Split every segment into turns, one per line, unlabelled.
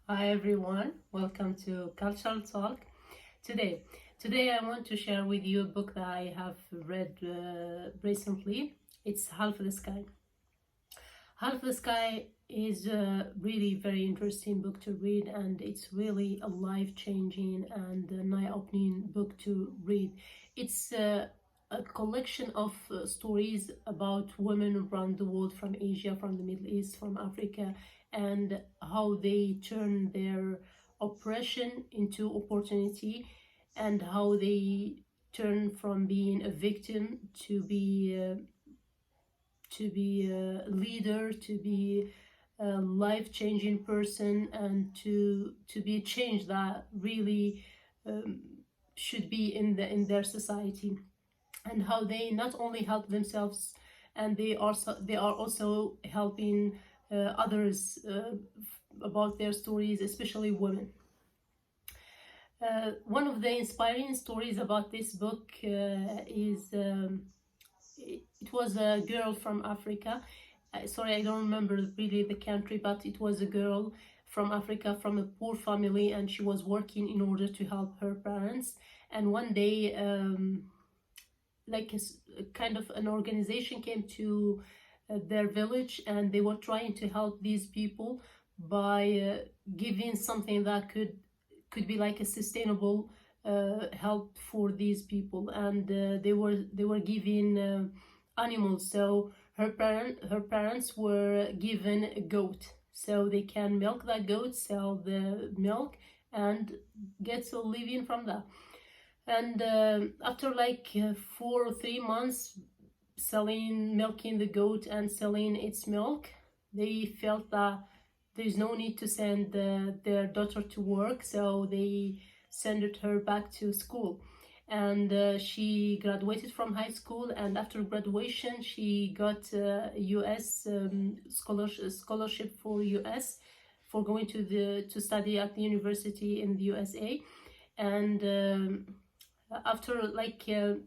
Hi everyone, welcome to Cultural Talk. Today, today I want to share with you a book that I have read recently. It's Half the Sky. Half the Sky is a really very interesting book to read, and it's really a life-changing and an eye-opening book to read. It's a collection of stories about women around the world, from Asia, from the Middle East, from Africa, and how they turn their oppression into opportunity, and how they turn from being a victim to be a leader, to be a life-changing person, and to be a change that really um, should be in their society, and how they not only help themselves, and they are also helping others about their stories, especially women. One of the inspiring stories about this book is it was a girl from Africa. Sorry, I don't remember really the country, but it was a girl from Africa, from a poor family, and she was working in order to help her parents. And one day, a kind of an organization came to their village, and they were trying to help these people by giving something that could be like a sustainable help for these people, and they were giving animals. So her parents were given a goat, so they can milk that goat, sell the milk, and get a living from that. And after 4 or 3 months selling, milking the goat and selling its milk, they felt that there's no need to send their daughter to work, so they sent her back to school. And she graduated from high school, and after graduation she got a US scholarship for US, for going to study at the university in the USA. And after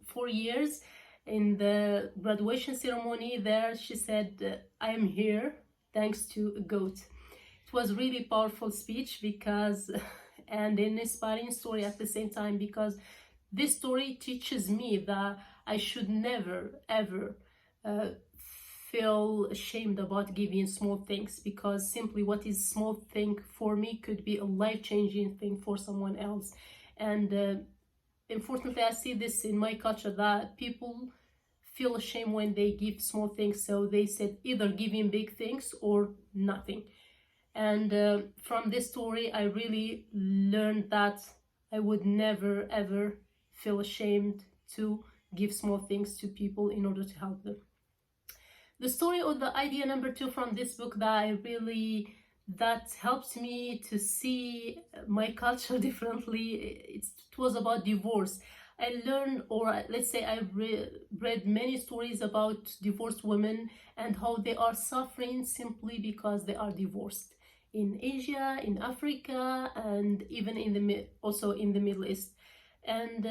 4 years, in the graduation ceremony there, she said, I am here thanks to a goat. It was really powerful speech, because and an inspiring story at the same time, because this story teaches me that I should never ever feel ashamed about giving small things, because simply what is small thing for me could be a life-changing thing for someone else. And unfortunately, I see this in my culture, that people feel ashamed when they give small things, so they said either giving big things or nothing. And from this story, I really learned that I would never ever feel ashamed to give small things to people in order to help them. The story, or the idea number 2 from this book that helped me to see my culture differently, it was about divorce. I learned, or let's say I read many stories about divorced women and how they are suffering simply because they are divorced, in Asia, in Africa, and even also in the Middle East. And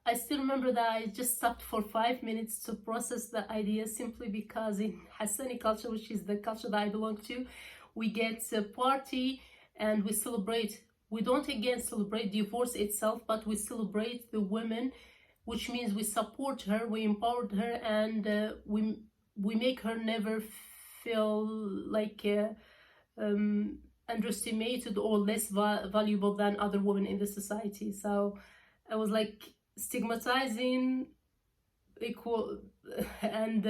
I still remember that I just stopped for 5 minutes to process the idea, simply because in Hassani culture, which is the culture that I belong to, we get a party and we celebrate. We don't again celebrate divorce itself, but we celebrate the women, which means we support her, we empower her, and we make her never feel like underestimated or less valuable than other women in the society. So I was like, stigmatizing equal and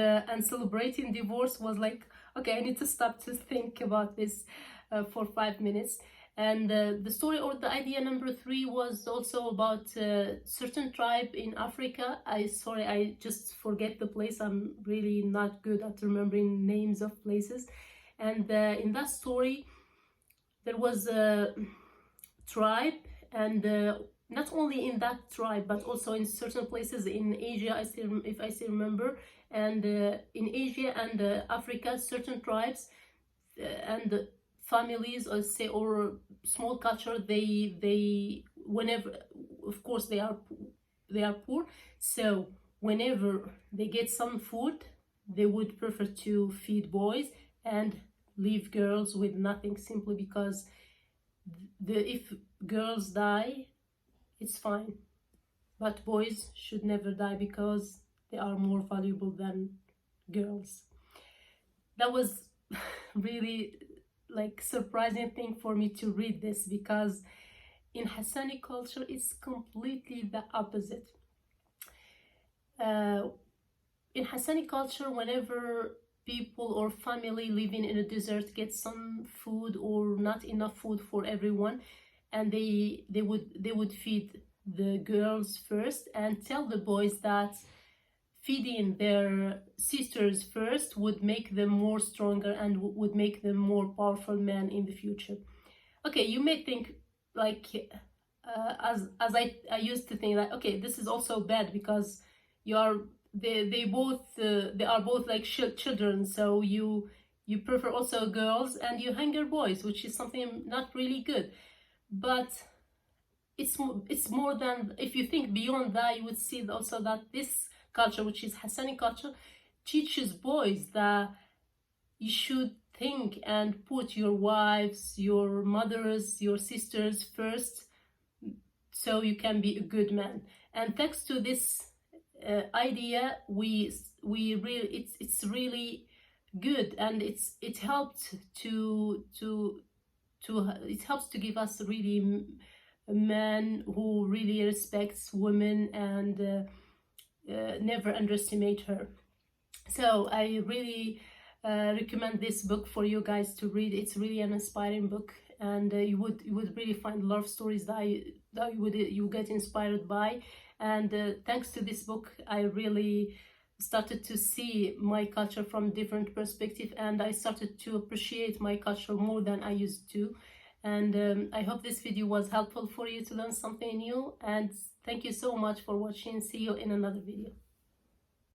celebrating divorce was like, okay, I need to stop to think about this for 5 minutes. And the story, or the idea number 3, was also about a certain tribe in Africa. I just forget the place. I'm really not good at remembering names of places. And in that story, there was a tribe, and not only in that tribe, but also in certain places in Asia, if I still remember, and in Asia and Africa, certain tribes and families, or small culture, they whenever, of course, they are poor, so whenever they get some food, they would prefer to feed boys, and leave girls with nothing, simply because if girls die, it's fine, but boys should never die because they are more valuable than girls. That was really like surprising thing for me to read this, because in Hassani culture it's completely the opposite. In Hassani culture, whenever people or family living in a desert get some food or not enough food for everyone, and they would feed the girls first and tell the boys that feeding their sisters first would make them more stronger and would make them more powerful men in the future. Okay, you may think like as I used to think that, okay, this is also bad because they are both like children, so you prefer also girls and you hunger boys, which is something not really good. But it's more than, if you think beyond that, you would see also that this culture, which is Hassani culture, teaches boys that you should think and put your wives, your mothers, your sisters first, so you can be a good man. And thanks to this idea, we really, it's really good, and it helped to it helps to give us really a man who really respects women and never underestimate her. So I really recommend this book for you guys to read. It's really an inspiring book, and you would really find a lot of stories that you get inspired by. And thanks to this book, I really started to see my culture from different perspective, and I started to appreciate my culture more than I used to. And I hope this video was helpful for you to learn something new, and thank you so much for watching. See you in another video.